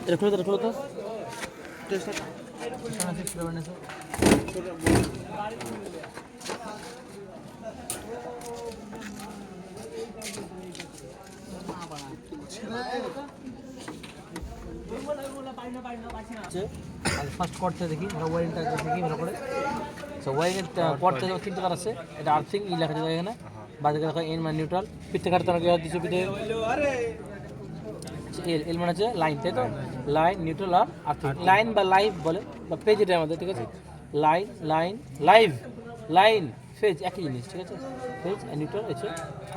এটা খুলো তো ফার্স্ট কর্ড থেকে দেখি আমরা ওয়ারিংটা দেখি ভালো করে। সো ওয়ারিংয়ের কর্ড থেকে 3টা কালার আছে। এটা আর্থিং ই লেখা আছে এখানে, বাদিকে লেখা এন মানে নিউট্রাল। পিঠে কাটতে কি দিচ্ছে পিঠে এল মানে হচ্ছে লাইন, তাই তো? লাইন, নিউট্রাল আর আর্থিং। লাইন বা লাইভ বলে বা পেজ, এটা আমাদের ঠিক আছে। Line line live line phase একই জিনিস, ঠিক আছে? ফেজ আর নিউট্রাল হচ্ছে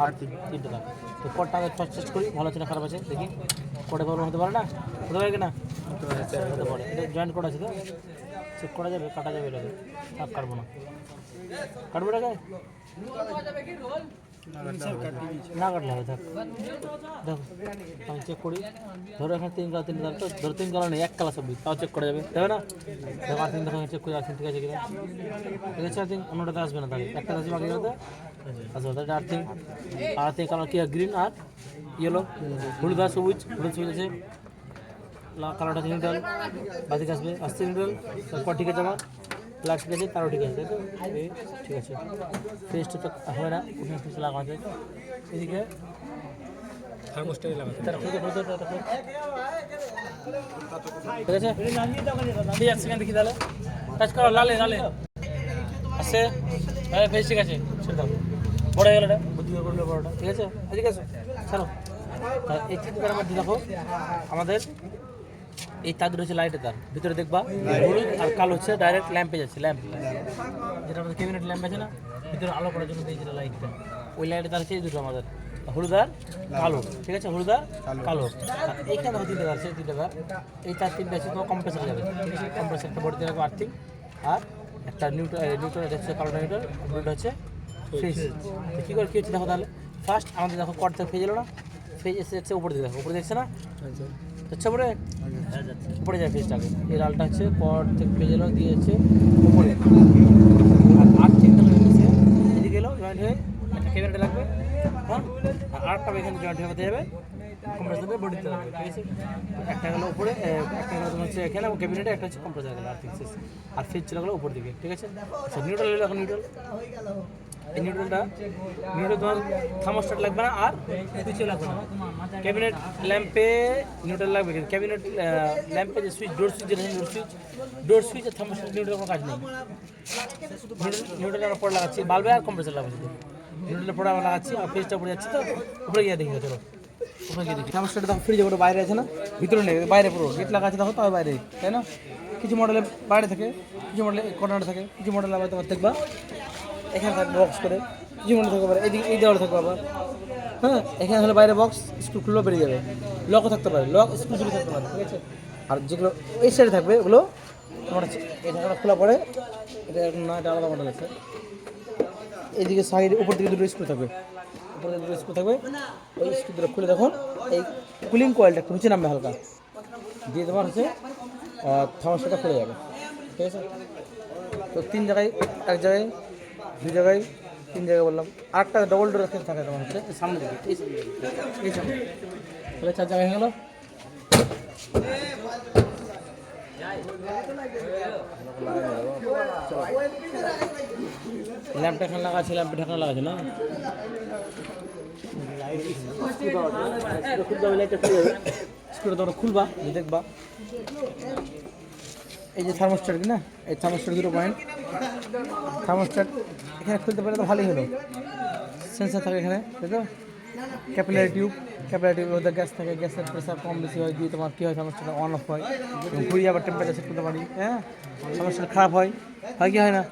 আর্থিং, 3টা কালার। তো কোডটা আগে ফার্স্ট টেস্ট করি, ভালো আছে না খারাপ আছে দেখি। কোডে প্রবলেম হতে পারে না? হতে পারে কি না? হতে পারে। এটা জয়েন্ট কোড আছে তো, চেক করা যাবে, কাটা যাবে এটাকে। থাক, কাটবো না, কাটবো এটাকে না কাটলে হবে। থাক, দেখো আমি চেক করি। ধরো এখানে 3 কালার তো, ধরো 3 কালার নেই, 1 কালার সবই, তাও চেক করা যাবে, তাই না? দেখো আর্থিং দেখো, চেক করি আর্থিং ঠিক আছে কিনা। ঠিক আছে, আর্থিং অন্যটাতে আসবে না, তাহলে একটা আছে বাকি করতে আসবে। তাহলে আর্থিং, আর্থিং কালার কি গ্রিন আর ইয়েলো, হলুদ আর সবুজ। হলুদ সবুজ আছে, কালারটা আছে নিউট্রাল, বাদিকে আসবে আসছে নিউট্রাল। তারপর ঠিক আছে, আমার ব্ল্যাক ঠিক আছে, তারও ঠিক আছে, তাই তো? ঠিক আছে, ফেসটা তো হবে না, ফেস লাগানো আছে এদিকে। থার্মোস্ট্যাট লাগানো ঠিক আছে। 1 সেকেন্ড দেখি তাহলে, টাচ করো, লালে লালে আসছে, ফেস ঠিক আছে, ছেড়ে দাও। বড় গেল এটা, বুদ্ধি করলে বড়টা, ঠিক আছে? ঠিক আছে, ছাড়ো। এই চিত্রটার মধ্যে দেখো আমাদের এই তার দুটো হচ্ছে লাইটের তার, ভিতরে দেখবা হলুদ আর কালো হচ্ছে ডাইরেক্ট ল্যাম্পে যাচ্ছে। ল্যাম্প যেটা আমাদের ক্যাবিনেট ল্যাম্প আছে না, ভিতরে আলো করার জন্য এই যেটা লাইটটা, ওই লাইটের তার হচ্ছে এই দুটো আমাদের, হলুদ আর কালো, ঠিক আছে? হলুদ আর কালো। এইখানে দেখো 3টা তার আছে, 3টা তার। এই তার 3টা আছে তোমার কম্প্রেসার যাবে, ঠিক আছে? কম্প্রেসারটা বডিতে রাখবো আর্থিং, আর একটা নিউট্রাল হচ্ছে কালোটা নিউট্রাল, ব্লুটা হচ্ছে ফেস। কী করে কী হচ্ছে দেখো তাহলে। ফার্স্ট আমাদের দেখো কট থেকে ফেজ এলো না, ফেজ এসে উপরে দিয়ে দেখো, উপরে দেখছে না? আচ্ছা, উপরে যায় ফেজটাকে। এই লালটা হচ্ছে পর থেকে পেয়ে গেলো, দিয়ে হচ্ছে উপরে। আর আর্থিংটা হচ্ছে এদিকে গেলো, জয়েন্ট হয়ে একটা ক্যামেরাটা লাগবে, হ্যাঁ? আর আরেকটা এখানে জয়েন্ট হয়ে যাবে, কম্প্রেসার বডিতে লাগবে, ঠিক আছে? একটা গেলো উপরে, একটা গেলো তোমার হচ্ছে এখানে ক্যাবিনেটে, একটা হচ্ছে কম্প্রেসার গেলো আর্থিং শেষ। আর ফেজ চলে গেলো উপর দিকে, ঠিক আছে? আচ্ছা, নিউট্রাল এলো এখন। নিউট্রাল, এই নিউট্রাল তোমার থার্মোস্ট্যাট লাগবে না, আর সুইচও লাগবে না। ক্যাবিনেট ল্যাম্পে নিউট্রাল লাগবে, কিন্তু ক্যাবিনেট ল্যাম্পে যে সুইচ, ডোর সুইচ যেটা, ডোর সুইচ আর থার্মোস্ট্যাট নিউট্রাল কোনো কাজ নেই। নিউট্রাল আমরা পরে লাগাচ্ছি, বাল্বে আর কম্প্রেসার লাগাচ্ছি। নিউট্রালের পরে আমরা লাগাচ্ছি, আর ফেজটা উপরে যাচ্ছে। তো উপরে গিয়ে দেখি, চলো ওখানে গিয়ে দেখি। থার্মোস্ট্যাট দেখো ফ্রিজে পুরো বাইরে আছে না, ভিতরে নেই, বাইরে পুরো গেট লাগা আছে দেখো, তাও বাইরে, তাই না? কিছু মডেলে বাইরে থাকে, কিছু মডেলে কর্নারে থাকে, কিছু মডেল আবার তোমার দেখবা এখানে থাকবে বক্স করে, কিছু মডেল থাকতে পারে এই দেওয়ালে থাকবে আবার, হ্যাঁ? এখানে হলে বাইরে বক্স, স্ক্রু খুললেও বেরিয়ে যাবে, লকও থাকতে পারে, লক স্ক্রু দুটো থাকতে পারে, ঠিক আছে? আর যেগুলো এই সাইডে থাকবে ওগুলো তোমার হচ্ছে এই ঢাকাটা খোলা পড়ে, এটা না, এটা আলাদা মডেল আছে। এইদিকে সাইড উপর দিকে দুটো স্ক্রু থাকবে, উপর দিকে দুটো স্ক্রু থাকবে। ওই স্ক্রু দুটো খুলে দেখুন, এই কুলিং কয়েলটা একটু নিচে নামবে হালকা, দিয়ে তোমার হচ্ছে থার্মোস্ট্যাটটা খুলে যাবে, ঠিক আছে? তো 3 জায়গায়, 1 জায়গায়, 2 জায়গায়, 3 জায়গায় বললাম। আরেকটা ডবল ডোর থাকে তোমার হচ্ছে সামনে দিকে, এই সামনে, তাহলে 4 জায়গায় হয়ে গেল। ল্যাম্পটা এখানে লাগা আছে, ল্যাম্পে ঢাকনা লাগা আছে না, স্ক্রুটা তোমরা খুলবা, দেখবা এই যে থার্মোস্ট্যাট কি না, এই থার্মোস্ট্যাট 2 পয়েন্ট, থার্মোস্ট্যাট এখানে খুলতে পারলে তো ভালোই হলো। সেন্সার থাকে এখানে, তাই তো? ক্যাপিলারি টিউব মধ্যে গ্যাস থাকে, গ্যাসের প্রেসার কম বেশি হয়, দিয়ে তোমার কী হয়, থার্মোস্ট্যাট অন অফ হয়, ঘুরিয়ে আবার টেম্পারেচার সেট করতে পারি, হ্যাঁ? থার্মোস্ট্যাট খারাপ হয় কি হয় না?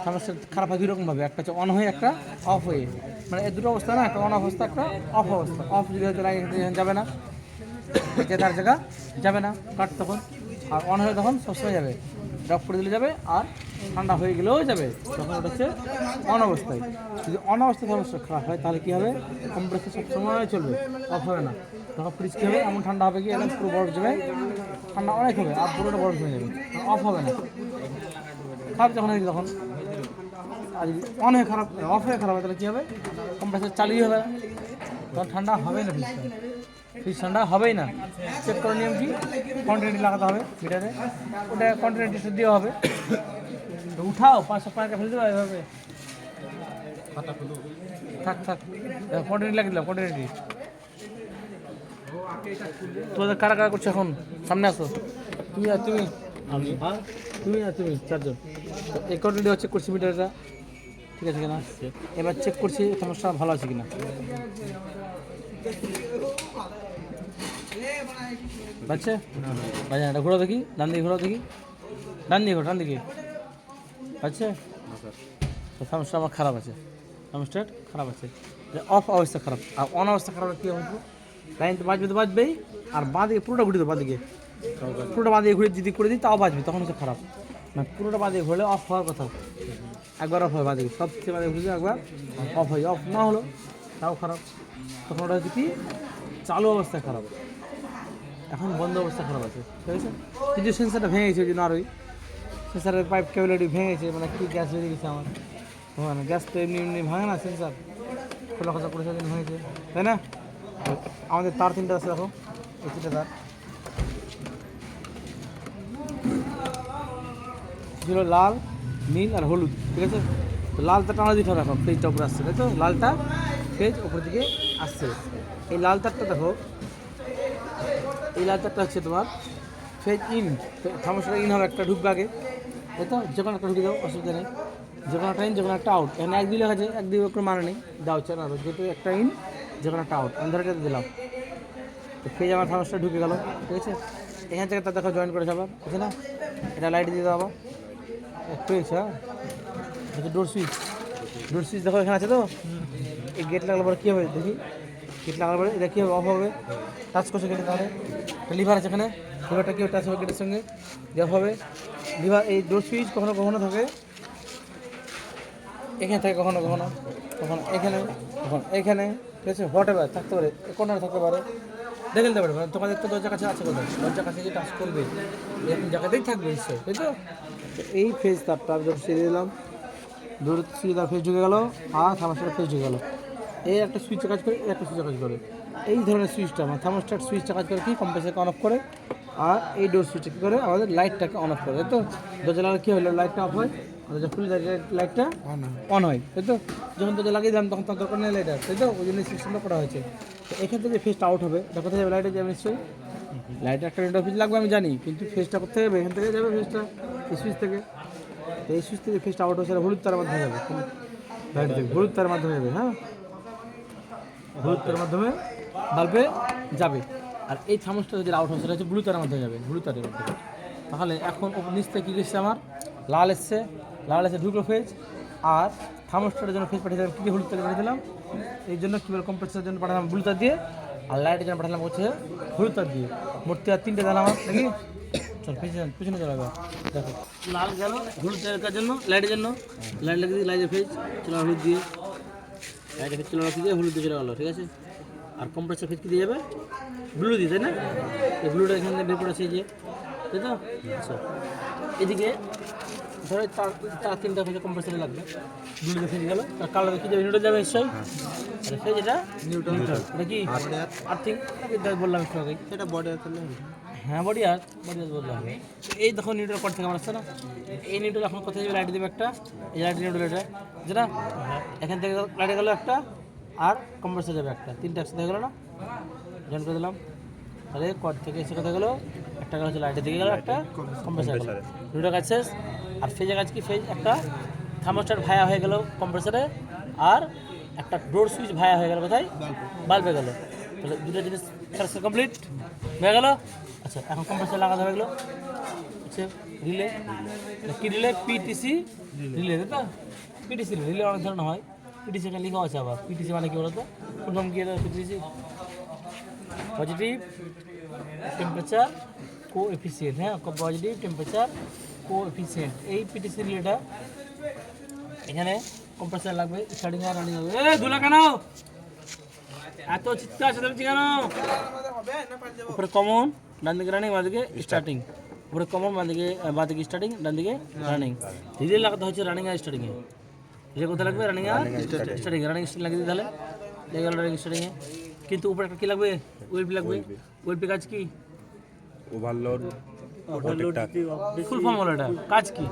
থার্মোস্ট্যাট খারাপ হয় 2 রকমভাবে, একটা হচ্ছে অন হয়ে, একটা অফ হয়ে, মানে এই দুটো অবস্থা না, একটা অন অবস্থা, একটা অফ অবস্থা। অফ যদি হয়তো লাগে যাবে না, যে তার জায়গা যাবে না কাট তখন, আর অন হয়ে তখন সবসময় যাবে, ড্রপ করে দিলে যাবে, আর ঠান্ডা হয়ে গেলেও যাবে, তখন ওটা হচ্ছে অন অবস্থায়। যদি অন অবস্থায় থার্মোস্ট্যাট খারাপ হয় তাহলে কী হবে, কম্প্রেসার সবসময় চলবে, অফ হবে না। তখন ফ্রিজ কী হবে, এমন ঠান্ডা হবে কি একদম পুরো বরফ জমে, ঠান্ডা অনেক হবে, আর পুরোটা বরফ জমে যাবে, অফ হবে না। খারাপ যখন হয়েছে তখন, আর যদি অন হয়ে খারাপ, অফ হয়ে খারাপ হয় তাহলে কী হবে, কম্প্রেসার চালুই হবে না, তখন ঠান্ডা হবে না ফ্রিজটা। ফ্রিজ ঠান্ডা হবেই না। চেক করার নিয়ম কি, কন্টিনিউটি লাগাতে হবে মিটারে, ওটা কন্টিনিউটি দেওয়া হবে। তো উঠাও 500 টাকা ফেলে দেবো এভাবে, থাক থাক কন্টিনিউটি লাগিয়ে দিলাম কন্টিনিউটি। তোমাদের কারা কারা করছো এখন, সামনে আসো, তুমি আর তুমি, তুমি আর তুমি চারজন। এই কন্টিনিউটি চেক করছি মিটারটা ঠিক আছে কিনা, এবার চেক করছি সমস্যা ভালো আছে কিনা। বাচ্চা বাজা এটা ঘোরা দেখি, ডান দিকে ঘোরা দেখি, ডান দিকে ঘোরা, ডান দিকে। আচ্ছা সমস্যা আমার খারাপ আছে, সমস্যা খারাপ আছে, অফ অবস্থা খারাপ। আর অন অবস্থা খারাপ কী হবে, লাইন তো বাজবে, তো বাজবেই। আর বাঁ দিকে পুরোটা ঘুরে দেবো, বাঁ দিকে পুরোটা বাঁ দিকে ঘুরে যদি করে দিই তাও বাজবে, তখন হচ্ছে খারাপ। না পুরোটা বাঁ দিকে ঘুরলে অফ হওয়ার কথা, একবার অফ হয় বাঁ দিকে, সব থেকে বাঁ দিকে ঘুরে একবার অফ হয়, অফ না হলো তাও খারাপ, তখন ওটা হচ্ছে কি চালু অবস্থায় খারাপ, এখন বন্ধ অবস্থা খারাপ আছে ঠিক আছে। কিন্তু সেন্সারটা ভেঙে গেছে ওই জন্য, আর ওই সেন্সারের পাইপ কেবলটি ভেঙে গেছে, মানে কি গ্যাস বেরিয়ে গেছে আমার, মানে গ্যাস তো এমনি এমনি ভাঙে না, সেন্সার খোলা খোলা করে সেদিন হয়েছে তাই না। আমাদের তার 3টা আছে, দেখো এই 3টা তার ছিল, লাল নীল আর হলুদ ঠিক আছে। তো লালটা টানা দিতে হবে, এখন ফেজটা উপরে আসছে তাই তো, লালটা ফেজ উপর দিকে আসছে। এই লাল তারটা দেখো, এই লাল তারটা হচ্ছে তোমার ফেজ ইন, থার্মোস্টার ইন হবে, একটা ঢুকবে আগে তাই তো, যে কোনো একটা ঢুকে দাও অসুবিধা নেই, যে কোনো একটা ইন যে কোনো একটা আউট। এখানে 1 2 লেখা আছে, 1 2 কোনো মানে নেই, দাও চার আর যেহেতু একটা ইন যে কোনো একটা আউট, আমি ধরে দিলাম। তো ফেজ আমার থার্মোস্টার ঢুকে গেল ঠিক আছে। এখান থেকে তার দেখো জয়েন করেছে আবার আছে না, এটা লাইট দিয়ে দাও আবার ফেজ। হ্যাঁ দেখো ডোর সুইচ, ডোর সুইচ দেখো এখানে আছে তো, এই গেট লাগানোর পরে কী হবে দেখি, গেট লাগানোর পরে এটা কী হবে, অফ হবে, টাচ করছে গেটে, তাহলে লিভার আছে এখানে, লিভারটা কী টাচ হবে গেটের সঙ্গে, দেওয়া হবে লিভার। এই ডোর সুইচ কখনো কখনো থাকে এখানে থাকে, কখনো কখনো কখনো এখানে, কখনো এখানে ঠিক আছে, হোয়াট এভার থাকতে পারে, কোনারে থাকতে পারে, দেখে নিতে পারে। মানে তোমাদের তো দরজা কাছে আছে, কোথায় দরজা কাছে যে টাচ করবে এরকম জায়গাতেই থাকবে নিশ্চয়ই তাই তো। এই ফেজ তারটা আমি যখন ছেড়ে দিলাম, দূর সিধা ফেজ ঢুকে গেলো, আর থার্মোস্টার ফেজ ঢুকে গেলো। এই একটা সুইচে কাজ করে, এই একটা সুইচে কাজ করে, এই ধরনের সুইচটা মানে থার্মোস্টার সুইচটা কাজ করে কি, কম্প্রেসারকে অন অফ করে, আর এই ডোর সুইচটা কী করে আমাদের লাইটটাকে অন অফ করে তাই তো। দরজা লাগালে কী হলো, লাইটটা অফ হয়, দরজা খুলে লাইটটা অন হয় তাই তো। যখন দরজা লাগিয়ে দিলাম তখন তার দরকার নেই লাইটার তাই তো, ওই জন্য সিস্টেমটা করা হয়েছে। তো এখান থেকে যে ফেজটা আউট হবে, এটা কোথায় যাবে, লাইটে যাবে নিশ্চয়ই, লাইটের একটা নেট অফিস লাগবে আমি জানি, কিন্তু ফেজটা কোথায় যাবে, এখান থেকে যাবে ফেজটা এই সুইচ থেকে। তো এই সুইচ থেকে ফেজটা আউট হচ্ছে, হলুদ তারের মাধ্যমে যাবে, লাইট থেকে হলুদ তারের মাধ্যমে যাবে। হ্যাঁ হলুদ তারের মাধ্যমে বাল্বে যাবে। আর এই থার্মোস্টার যেটা আউট হচ্ছে সেটা হচ্ছে ব্লু তারের মাধ্যমে যাবে, ব্লু তারের মাধ্যমে। তাহলে এখন নিচ থেকে কী এসছে আমার, লাল এসছে, লাল এসে ঢুকলো ফেজ, আর থার্মোস্টারের জন্য ফেজ পাঠিয়ে দিলাম কী, হলুদ তারে পাঠিয়ে দিলাম। এই জন্য কী বলে কম্প্রেসারের জন্য পাঠালাম ব্লু তার দিয়ে, আর লাইটের জন্য পাঠালাম হচ্ছে হলুদ তার দিয়ে। মোট 3টে দিলাম আমার নাকি, চল পিছনে চলে যাবে। দেখো লাল গেল হলুদ তারের জন্য, লাইটের জন্য লাইট লাগিয়ে দিয়ে লাইটের ফেজ চলে হলুদ দিয়ে, লাইটের ফেজ চলে রাখি দিয়ে হলুদ দিয়ে চলে গেলো ঠিক আছে। আর কম্প্রেসার ফেজ কী দিয়ে যাবে, ব্লু দিয়ে তাই না, এই ব্লুটা এখান থেকে বের করে আছে যে তাই তো। আচ্ছা এদিকে ধরো তার 3টা ফেজে কম্প্রেসারে লাগবে, ব্লু দিয়ে ফেজ গেলো, আর কালো কী যাবে, নিউট্রাল যাবে নিশ্চয়ই। আর ফেজ এটা নিউট্রাল, এটা কি আর্থিং বললাম একটু আগেই, এটা বডি আর্থ, হ্যাঁ বডি আর্থ বললাম হবে। এই দেখো নিউট্রাল কট থেকে আমার আসছে না, এই নিউট্রাল এখন কোথায় যাবে, লাইট দেবে একটা, এই লাইট নিউট্রাল এটা যেটা এখান থেকে লাইটে গেলো একটা, আর কম্প্রেসার যাবে একটা, 3টা একসাথে হয়ে গেলো না, জয়েন করে দিলাম। তাহলে কট থেকে এসে কোথায় গেলো, একটা গেলো হচ্ছে লাইটের দিকে গেলো, একটা কম্প্রেসার গেলো, দুটো কাজ শেষ। আর ফেজের কাজ কি, ফেজ একটা থার্মোস্টার ভায়া হয়ে গেল কম্প্রেসারে, আর একটা ডোর সুইচ ভায়া হয়ে গেল কোথায়, বাল্বে গেলো। তাহলে দুটো জিনিস কমপ্লিট হয়ে গেল। আচ্ছা এখন কম্প্রেসার লাগাতে হয়ে গেলো, আচ্ছা রিলে, কি রিলে, পিটিসি রিলে তাই তো। পিটিসি রিলে অনেক ধরনের হয়, পিটিসি এটা লেখা আছে আবার, পিটিসি মানে কি বলতো, প্রথম কি পিটিসি, পজিটিভ টেম্পারেচার কোএফিসিয়েন্ট, হ্যাঁ পজিটিভ টেম্পারেচার কোএফিসিয়েন্ট। এই পিটিসি রিলেটা এখানে কম্প্রেসার লাগবে, স্টার্টিং আর রানিং হবে। ধুলা কেন এত চিৎকার চেঁচামেচি কেন, উপরে কমন, ডান দিকে রানিং, বাঁ দিকে স্টার্টিং, উপরে কমন, বাঁ দিকে স্টার্টিং, ডান দিকে রানিং। রিলে লাগাতে হচ্ছে রানিং আর স্টার্টিংয়ে, রিলে কোথায় লাগবে, running are starting, running starting লাগিয়ে দিই, তাহলে লেগে গেল রানিং স্টার্টিংয়ে। কিন্তু উপরে একটা কি লাগবে, ওয়েলপি লাগবে। ওয়েলপি কাজ কি? ওভারলোড ফুল ফর্ম হলো এটা, কাজ কি?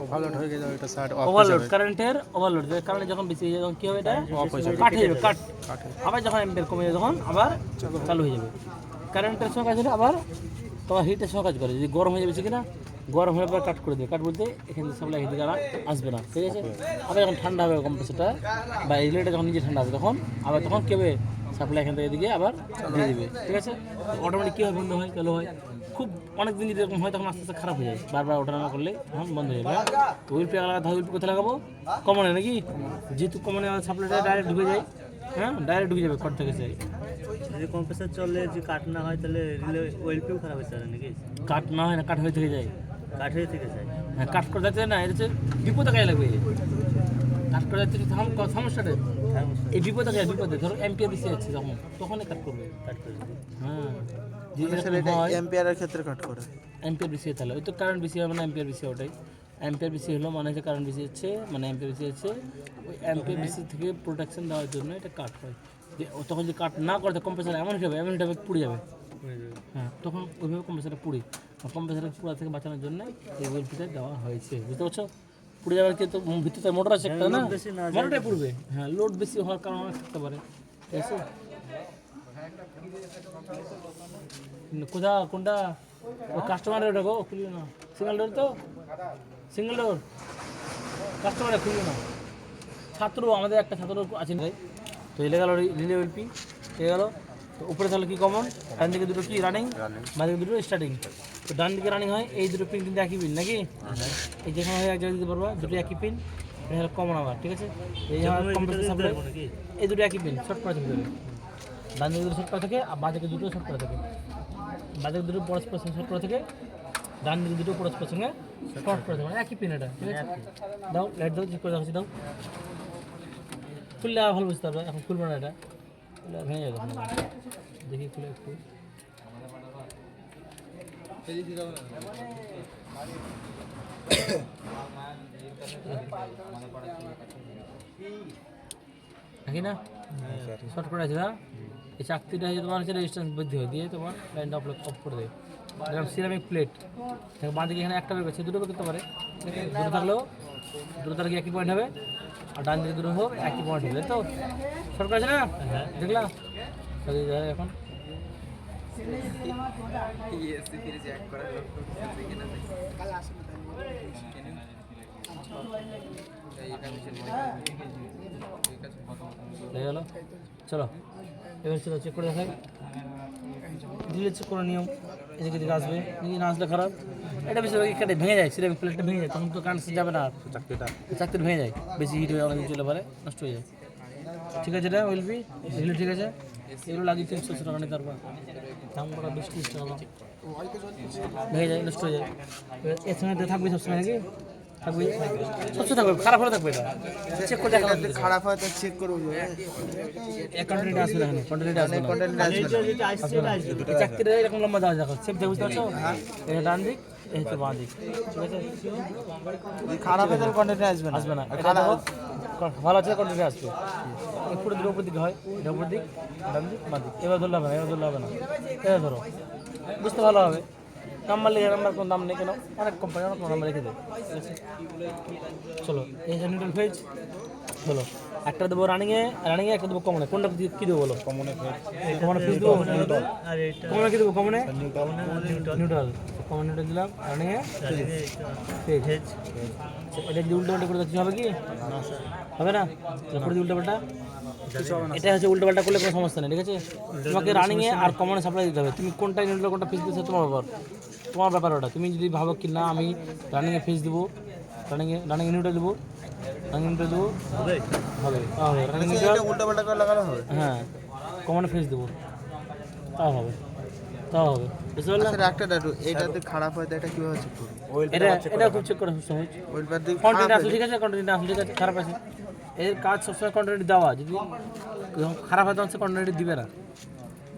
ওভারলোড হয়ে গেছে এটা সাইড অফ ওভারলোড, কারেন্টের ওভারলোড। কারেন্ট যখন বেশি হয়ে যায় তখন কি হবে, এটা অফ হয়ে যাবে, কাট হয়ে যাবে, কাট। আবার যখন অ্যাম্পিয়ার কমে যাবে তখন আবার চালু হয়ে যাবে। কারেন্টের সময় কাজ হলে আবার তোমার হিটের সময় কাজ করে। যদি গরম হয়ে যাবে বেশি কিনা, গরম হলে পরে কাট করে দেবে। কাট বলতে এখানে সাপ্লাই এখান থেকে আর আসবে না, ঠিক আছে। আবার যখন ঠান্ডা হবে কম্প্রেসারটা বা রিলেটা যখন নিজে ঠান্ডা হবে তখন আবার তখন কী হবে, সাপ্লাই এখান থেকে এদিকে আবার দিয়ে দেবে, ঠিক আছে। অটোমেটিক কী হয়, বন্ধ হয়, চালু হয়। খুব অনেক দিন যদি এরকম হয় তখন আস্তে আস্তে খারাপ হয়ে যায়, বারবার ওঠানামা করলে তখন বন্ধ হয়ে যাবে। তো উইলপি লাগাতে হয়, উইলপি কোথায় লাগাবো? কমনে নাকি? যেহেতু কমনে সাপ্লাইটা ডাইরেক্ট ঢুকে যায়, হ্যাঁ ডাইরেক্ট ঢুকে যাবে কট থেকে চাই। যদি কম্প্রেসার চলে, যদি কাট না হয় তাহলে রিলে ওয়েলপিও খারাপ হয়ে যাবে নাকি? কাট না হয় না, কাট হয়ে থেকে যায়। কাট হয়ে থেকে যায়। হ্যাঁ, কাট করে যাচ্ছে না, এটা হচ্ছে বিপদে কাজে লাগবে। কাট করে যাচ্ছে সমস্যাটা এই বিপদে কাজে, বিপদে ধরো এম্পিয়ার বেশি যাচ্ছে তখনই কাট করবে। কাট করে দেবে। হ্যাঁ, এম্পিয়ারের ক্ষেত্রে কাট করে। এম্পিয়ার বেশি তাহলে ওই তো কারেন্ট বেশি হবে না, এম্পিয়ার বেশি। ওটাই এম্পিয়ার বেশি হলো মানে হচ্ছে কারেন্ট বেশি হচ্ছে, মানে এম্পিয়ার বেশি হচ্ছে। ওই এম্পিয়ার বেশি থেকে প্রোটেকশন দেওয়ার জন্য এটা কাট হয়। যে তখন যদি কাট না করতে কম্প্রেসার এমন হিসাবে পুড়ে যাবে। হ্যাঁ, তখন ওইভাবে কম্প্রেসারটা পুড়ি, কম্প্রেসারের পুড়া থেকে বাঁচানোর জন্য এই ওয়েলপিটা দেওয়া হয়েছে, বুঝতে পারছো। পুড়ে যাওয়ার কিন্তু ভিতরে মোটর আছে একটা না, মোটরটাই পুড়বে। হ্যাঁ, লোড বেশি হওয়ার কারণে অনেক থাকতে পারে, ঠিক আছে। কোনটা কাস্টমারের ওটা গো, খুলিও না। সিঙ্গেল ডোর তো, সিঙ্গেল ডোর কাস্টমারে খুলিও না। ছাত্র আমাদের একটা ছাত্র আছে ভাই, তো এলে গেল রিলে ওয়েলপি এলে গেল। তো উপরে তাহলে কি কমন, ডান দিকে দুটো কি রানিং, বাঁ দিকে দুটো স্টার্টিং। তো ডান দিকে রানিং হয় এই দুটো পিন কিন্তু একই পিন নাকি, এই যেখানে হয় এক জায়গায় দিতে পারবো, দুটো একই পিন, এটা হলো কমন আবার, ঠিক আছে। এই কম্পিউটার সাপ্লাই এই দুটো একই পিন, শর্ট করা থাকবে। ডান দিকে দুটো শর্ট করা থাকে আর বাঁ দিকে দুটো শর্ট করা থাকে। বাঁ দিকে দুটো পরস্পর সঙ্গে শর্ট করা থাকে, ডান দিকে দুটো পরস্পর সঙ্গে শর্ট করা থাকে, মানে একই পিন এটা, ঠিক আছে। দাও লাইট দাও, চেক করে দেখাচ্ছি, দাও। খুললে আর ভালো বুঝতে পারবে, এখন খুলবো না, এটা খুলে ভেঙে যাবে। দেখি খুলে একটু, নাকি না শর্ট করে আছে না। এই চাকতিটা হচ্ছে তোমার হচ্ছে রেজিস্ট্যান্স বৃদ্ধি হয়, দিয়ে তোমার লাইনটা অফ করে দেবে। এরকম সিরামিক প্লেট বাঁ দিকে এখানে একটা বের করছে, দুটো বের করতে পারে, দুটো থাকলেও দুটো তার একই পয়েন্ট হবে, আর ডান দিকে দুটো হোক একই পয়েন্ট হবে। তো শর্ট আছে না, দেখলাম এখন হয়ে গেল। চলো এবার চলো চেক করে দেখাই, দিলে চেক করে নিয়ম। এদিকে দিকে আসবে, এদিকে না আসলে খারাপ। এটা বেশি কেটে ভেঙে যায়, সিরামিক প্লেটটা ভেঙে যায়, তখন তো কারেন্ট যাবে না, চাকতিটা ভেঙে যায়, বেশি হিট হয়ে অনেক চলে পারে, নষ্ট হয়ে যায়। ঠিক আছে, এটা ওয়েলপি এগুলো ঠিক আছে, এগুলো লাগিয়ে 300 টাকা নিতে পারবা, দাম করা 20-30 টাকা ভেঙে যায়, নষ্ট হয়ে যায়। এর সঙ্গে থাকবে সবসময় নাকি, থাকবে সবসময় থাকবে, খারাপ হলে থাকবে। এটা চেক করে দেখা, খারাপ হয় তো চেক করবো। কন্টিনিউটি আসবে না, কন্টিনিউটি আসবে না। চাকরিটা এরকম লম্বা দেওয়া দেখো, সেম বুঝতে পারছো। এটা ডান দিক, এই হচ্ছে বাঁ দিক, ঠিক আছে। খারাপ হয় তাহলে কন্টিনিউ আসবে না, আসবে না। এটা ভালো আছে, কন্টিনিউ আসবে। পুরো দিকে উপর দিকে হয়, এটা উপর দিক, ডান দিক, বাঁ দিক। এবার ধরলে হবে না, এবার ধরলে হবে না, এবার ধরো, বুঝতে ভালো হবে। নাম্বার লিখে, নাম্বার কোনো দাম নেই কেন, অনেক কোম্পানি অনেক নাম্বার লিখে দেয়, ঠিক আছে। চলো এই যে নিউট্রাল ফেজ বলো, একটা দেবো রানিংয়ে, একটা দেবো কমনে। কোনটা কী দেবো বলো? কমনে ফেজ দেবো, কমনে কী দেবো? কমনে নিউট্রাল, কমন নিউট্রাল দিলাম, রানিংয়ে ফেজ। এটা যদি উল্টো পাল্টা করে দিচ্ছি হবে কি? হবে না, করে দিই উল্টো পাল্টা। এটা হচ্ছে উল্টো পাল্টা করলে কোনো সমস্যা নেই, ঠিক আছে। তোমাকে রানিংয়ে আর কমনে সাপ্লাই দিতে হবে। তুমি কোনটা নিউট্রাল কোনটা ফেজ দিচ্ছে তোমার ব্যাপার ওটা। তুমি যদি ভাবো কি না আমি রানিংয়ে ফেজ দেবো, রানিংয়ে নিউট্রাল দেবো, দেবো হবে, রানিং উল্টো পাল্টা করে লাগানো হবে। হ্যাঁ, কমনে ফেজ দেবো, তাও হবে, বুঝতে পারলাম। একটা দাদু এইটাতে খারাপ হয়, এটা কিভাবে চেক করব? এটা খুব চেক করা সহজ। ওইটার দিক কন্টেন্ট আসলে ঠিক আছে, কন্টেন্ট আসলে ঠিক আছে, খারাপ আছে। এর কাজ সবসময় কন্টেন্ট দেওয়া, যদি খারাপ হয় তখন সে কন্টেন্ট দিবে না।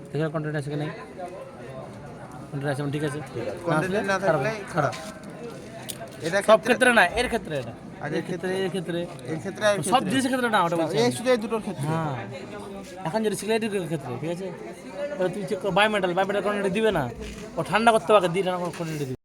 দেখে কন্টেন্ট আছে কি নেই, কন্টেন্ট আছে ঠিক আছে, কন্টেন্ট না থাকলে খারাপ। এটা সব ক্ষেত্রে না, এর ক্ষেত্রে এটা আর এর ক্ষেত্রে এর ক্ষেত্রে এর ক্ষেত্রে আর সব জিনিসের ক্ষেত্রে না ওটা বলছি এই আমি। শুধু এই দুটোর ক্ষেত্রে হ্যাঁ এখন যদি সিগারেটের ক্ষেত্রে ঠিক আছে এবার তুমি চেক করো বায়োমেটাল কোয়ান্টিটি দিবে না ও ঠান্ডা করতে পারে দিয়ে ঠান্ডা কোয়ান্টিটি দিবে